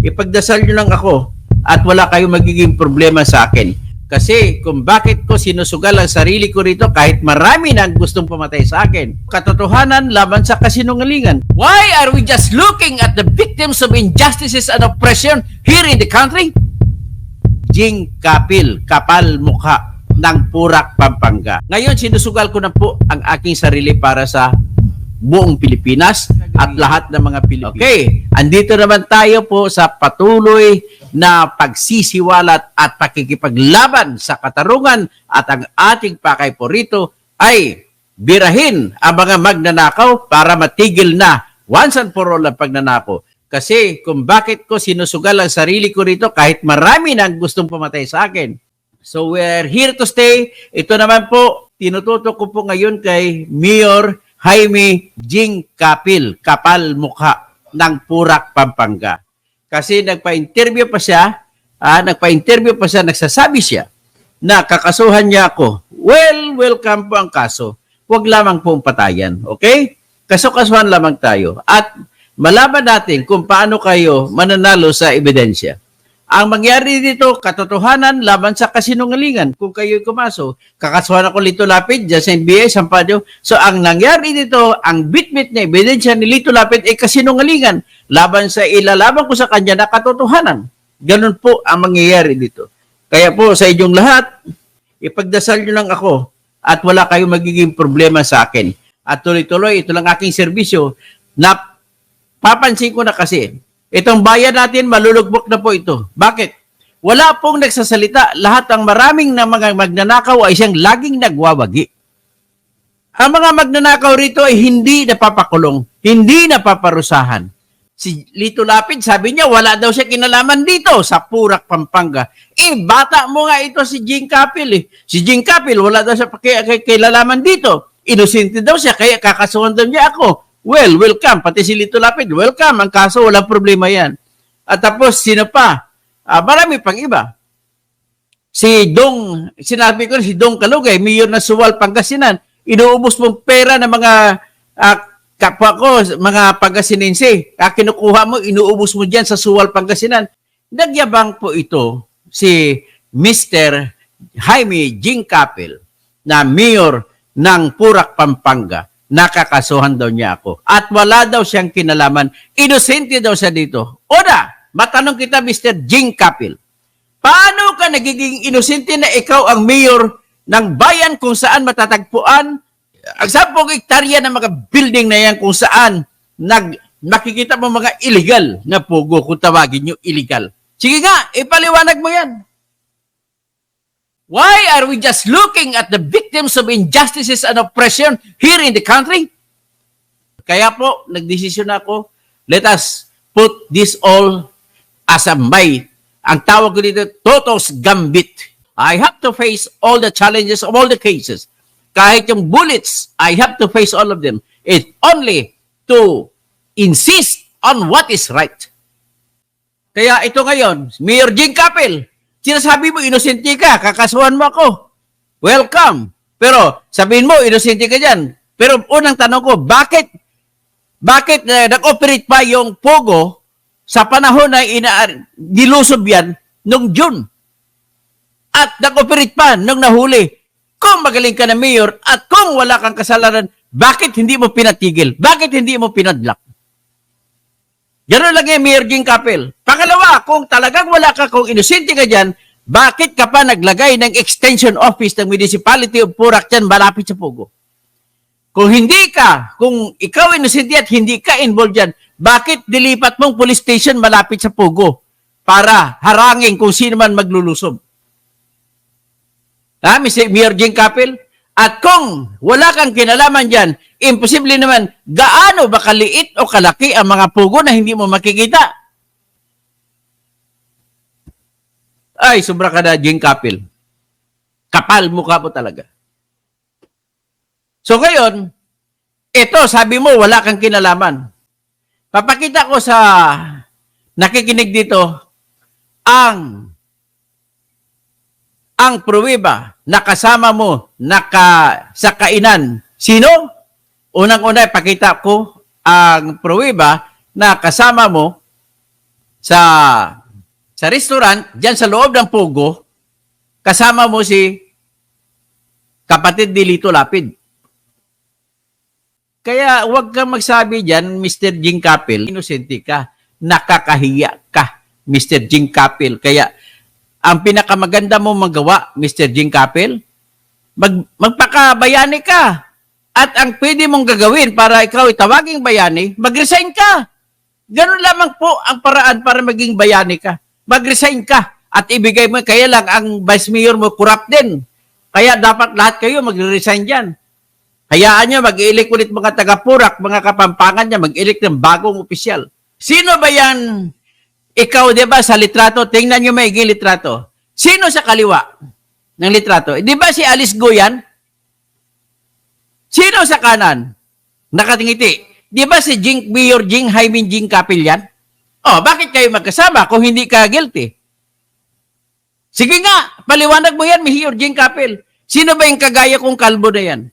ipagdasal nyo lang ako at wala kayong magiging problema sa akin. Kasi kung bakit ko sinusugal ang sarili ko rito kahit marami na gustong pumatay sa akin. Katotohanan laban sa kasinungalingan. Why are we just looking at the victims of injustices and oppression here in the country? Jing Kapil, kapal mukha ng Purak, Pampanga. Ngayon sinusugal ko na po ang aking sarili para sa buong Pilipinas at lahat ng mga Pilipino. Okay, andito naman tayo po sa patuloy na pagsisiwalat at pakikipaglaban sa katarungan at ang ating pakay po rito ay birahin ang mga magnanakaw para matigil na once and for all ang pagnanakaw. Kasi kung bakit ko sinusugal ang sarili ko rito kahit marami na gustong pumatay sa akin. So we're here to stay. Ito naman po, tinututok ko po ngayon kay Mayor Jaime Jing Kapil, kapal mukha ng Purak, Pampanga. Kasi nagpa-interview pa siya, nagsasabi siya na kakasuhan niya ako. Well, welcome po ang kaso. Huwag lamang pong patayan, okay? Kaso-kasuhan lamang tayo. At malaman natin kung paano kayo mananalo sa ebidensya. Ang mangyari dito, katotohanan laban sa kasinungalingan. Kung kayo'y kumaso, kakasuhan ako Lito Lapid, dyan sa NBI, Sampadio. So, ang nangyari dito, ang bitbit na ebidensya ni Lito Lapid ay kasinungalingan laban sa ilalaban ko sa kanya na katotohanan. Ganun po ang mangyayari dito. Kaya po, sa inyong lahat, ipagdasal nyo lang ako at wala kayong magiging problema sa akin. At tuloy-tuloy, ito lang aking serbisyo na papansin ko na kasi, itong bayan natin, malulugbok na po ito. Bakit? Wala pong nagsasalita. Lahat ang maraming na mga magnanakaw ay siyang laging nagwawagi. Ang mga magnanakaw rito ay hindi napapakulong, hindi napaparusahan. Si Lito Lapid, sabi niya, wala daw siya kinalaman dito sa Purak, Pampanga. Bata mo nga ito si Jing Kapil. Si Jing Kapil, wala daw siya kinalaman dito. Inosente daw siya, kaya kakasuhan daw niya ako. Well, welcome. Pati si Lito Lapid, welcome. Ang kaso, walang problema yan. At tapos, sino pa? Marami pang iba. Sinabi ko si Dong Kalugay, mayor ng Suwal, Pangasinan, inuubos mong pera ng mga kapwa ko, mga Pangasinense. Kinukuha mo, inuubos mo dyan sa Suwal, Pangasinan. Nagyabang po ito si Mr. Jaime Jing Kapil na mayor ng Purak, Pampanga. Nakakasuhan daw niya ako. At wala daw siyang kinalaman. Inosente daw siya dito. Oda, matanong kita, Mr. Jing Kapil. Paano ka nagiging inosente na ikaw ang mayor ng bayan kung saan matatagpuan ang 10 hektarya ng mga building na yan kung saan nakikita mo mga illegal na pugo kung tawagin nyo illegal. Sige nga, ipaliwanag mo yan. Why are we just looking at the victims of injustices and oppression here in the country? Kaya po, nagdesisyon ako, let us put this all as a ang tawag ko dito, Toto's Gambit. I have to face all the challenges of all the cases. Kahit yung bullets, I have to face all of them. It's only to insist on what is right. Kaya ito ngayon, Mayor Jing Kapil, sinasabi mo, inosente ka, kakasuhan mo ako. Welcome. Pero sabihin mo, inosente ka dyan. Pero unang tanong ko, bakit nag-operate pa yung Pogo sa panahon na dilusob yan nung June? At nag-operate pa nung nahuli. Kung magaling ka na mayor at kung wala kang kasalanan, bakit hindi mo pinatigil? Bakit hindi mo pinadlock? Gano'n lang yung Mayor Jing Kapil. Pangalawa, kung talagang wala ka, kung inosente ka dyan, bakit ka pa naglagay ng extension office ng Municipality of Purak dyan malapit sa Pogo? Kung ikaw inosente at hindi ka involved dyan, bakit dilipat mong police station malapit sa Pogo para harangin kung sino man maglulusob? Mr. Mayor Jing Kapil? At kung wala kang kinalaman dyan, imposible naman, gaano ba kaliit o kalaki ang mga pugo na hindi mo makikita? Ay, sobra ka na, Jing Kapil. Kapal mukha po talaga. So ngayon, ito, sabi mo, wala kang kinalaman. Papakita ko sa nakikinig dito ang pruweba na kasama mo sa kainan. Sino? Unang-una, ipakita ko ang pruweba na kasama mo sa restaurant, diyan sa loob ng Pugo, kasama mo si kapatid ni Lito Lapid. Kaya huwag kang magsabi diyan, Mr. Jing Capil, inosente ka, nakakahiya ka, Mr. Jing Capil. Kaya ang pinakamaganda mo magawa, Mr. Jing Capil, magpakabayani ka. At ang pwede mong gagawin para ikaw itawaging bayani, mag-resign ka. Ganun lamang po ang paraan para maging bayani ka. Mag-resign ka at ibigay mo. Kaya lang ang vice mayor mo corrupt din. Kaya dapat lahat kayo mag-resign dyan. Hayaan nyo, mag-ilik ulit mga taga-Purak, mga kapampangan niya, mag-ilik ng bagong opisyal. Sino ba yan? Ikaw, di ba, sa litrato, tingnan nyo may litrato. Sino sa kaliwa ng litrato? Di ba si Alice Go yan? Sino sa kanan? Nakatingiti. Di ba si Mayor Jing Jaime Jing Capil yan? Oh, bakit kayo magkasama kung hindi ka guilty? Sige nga, paliwanag mo yan, Mayor Jing Capil. Sino ba yung kagaya kong kalbo na yan?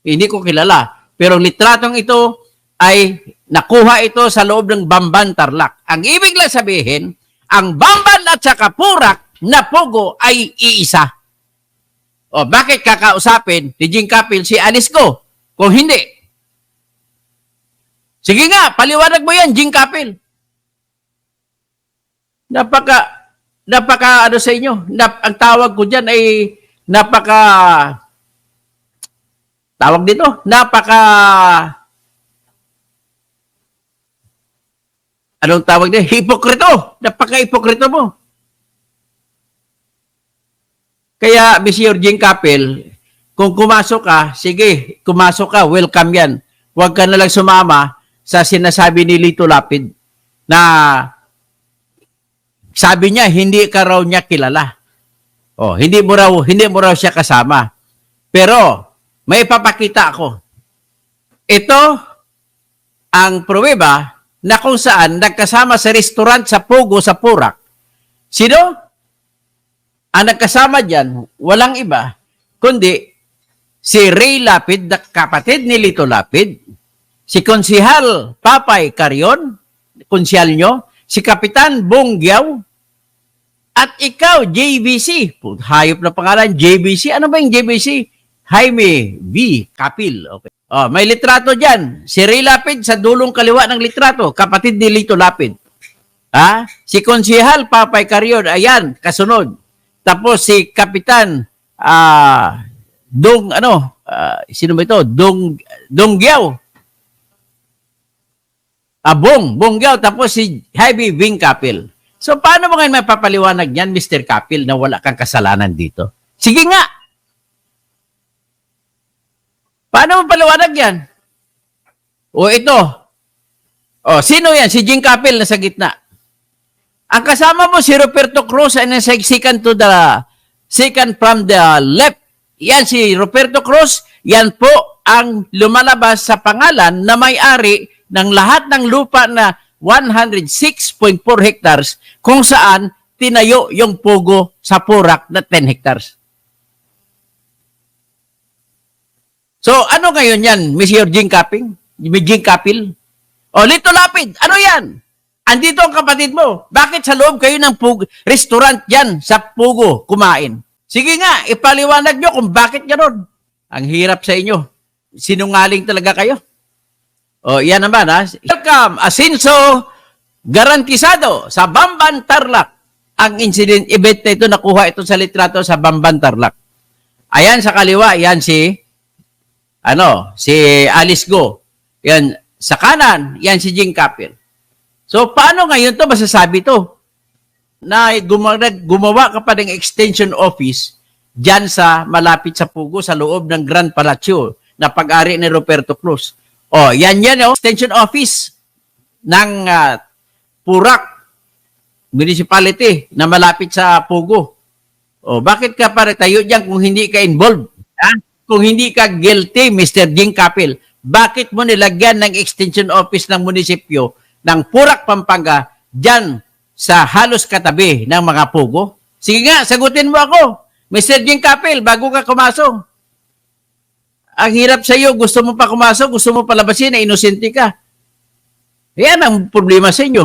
Hindi ko kilala. Pero litratong ito ay nakuha ito sa loob ng Bamban Tarlac. Ang ibig lang sabihin, ang Bamban at saka Purak na Pugo ay iisa. O bakit kakausapin ni Jing Capil si Alice Go? Kung hindi. Sige nga, paliwanag mo yan, Jing Capil. Napaka ano sa inyo, ang tawag ko dyan ay tawag dito, anong tawag dito? Hipokrito. Napaka-hipokrito mo. Kaya, Mr. Jing Capil, kung kumasok ka, sige, kumasok ka, welcome yan. Huwag ka nalang sumama sa sinasabi ni Lito Lapid na sabi niya, hindi ka raw niya kilala. Oh, hindi mo raw siya kasama. Pero, may papakita ako. Ito ang pruweba na kung saan nagkasama sa restaurant sa Pugo sa Purak. Sino? Ang nagkasama dyan, walang iba, kundi si Ray Lapid, kapatid ni Lito Lapid, si Konsihal Papay Carion, konsyal nyo, si Kapitan Bonggiaw, at ikaw, JBC. Hayop na pangalan, JBC. Ano ba yung JBC? Jaime V. Capil. Okay. Oh, may litrato dyan. Si Ray Lapid sa dulong kaliwa ng litrato. Kapatid ni Lito Lapid. Ha? Si Konsihal Papay Carion. Ayan, kasunod. Tapos si Kapitan sino ba ito? Donggiaw. Bonggiaw. Tapos si Jaime V. Capil. So, paano mo ngayon mapapaliwanag yan, Mr. Capil, na wala kang kasalanan dito? Sige nga. Paano mo paliwanag yan? O ito. O, sino yan? Si Jing Capil na sa gitna. Ang kasama mo si Roberto Cruz and second from the left. Yan si Roberto Cruz. Yan po ang lumalabas sa pangalan na may-ari ng lahat ng lupa na 106.4 hectares kung saan tinayo yung Pugo sa Purak na 10 hectares. So, ano ngayon yan, Mr. Jing Capil? O, Lito Lapid, ano yan? Andito ang kapatid mo. Bakit sa loob kayo ng restaurant dyan sa Pugo kumain? Sige nga, ipaliwanag nyo kung bakit gano'n. Ang hirap sa inyo. Sinungaling talaga kayo. O, yan naman ha. Welcome, Asinso Garantisado sa Bamban Tarlac. Ang incident event na ito, nakuha ito sa litrato sa Bamban Tarlac. Ayan sa kaliwa, yan si Alice Go. Yan, sa kanan, yan si Jing Capil. So, paano ngayon to masasabi to? Na gumawa ka pa ng extension office dyan sa malapit sa Pugo, sa loob ng Grand Palacio na pag-ari ni Roberto Cruz. O, yan, extension office ng Purak Municipality na malapit sa Pugo. O, bakit ka pa tayo dyan kung hindi ka involved? Ha? Kung hindi ka guilty, Mr. Jing Capil, bakit mo nilagyan ng extension office ng munisipyo ng Purak, Pampanga, dyan sa halos katabi ng mga Pugo? Sige nga, sagutin mo ako, Mr. Jing Capil, bago ka kumasok. Ang hirap sa iyo, gusto mo pa kumasok, gusto mo palabasin na inosente ka. Yan ang problema sa inyo.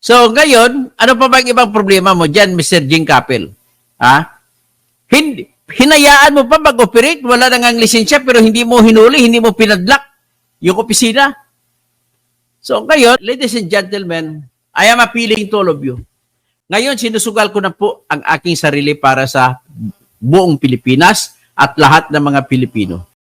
So, ngayon, ano pa ba ang ibang problema mo dyan, Mr. Jing Capel? Ha? Hinayaan mo pa mag-operate, wala nang lisensya, pero hindi mo hinuli, hindi mo pinadlock yung opisina. So, ngayon, ladies and gentlemen, I am appealing to all of you. Ngayon, sinusugal ko na po ang aking sarili para sa buong Pilipinas at lahat ng mga Pilipino.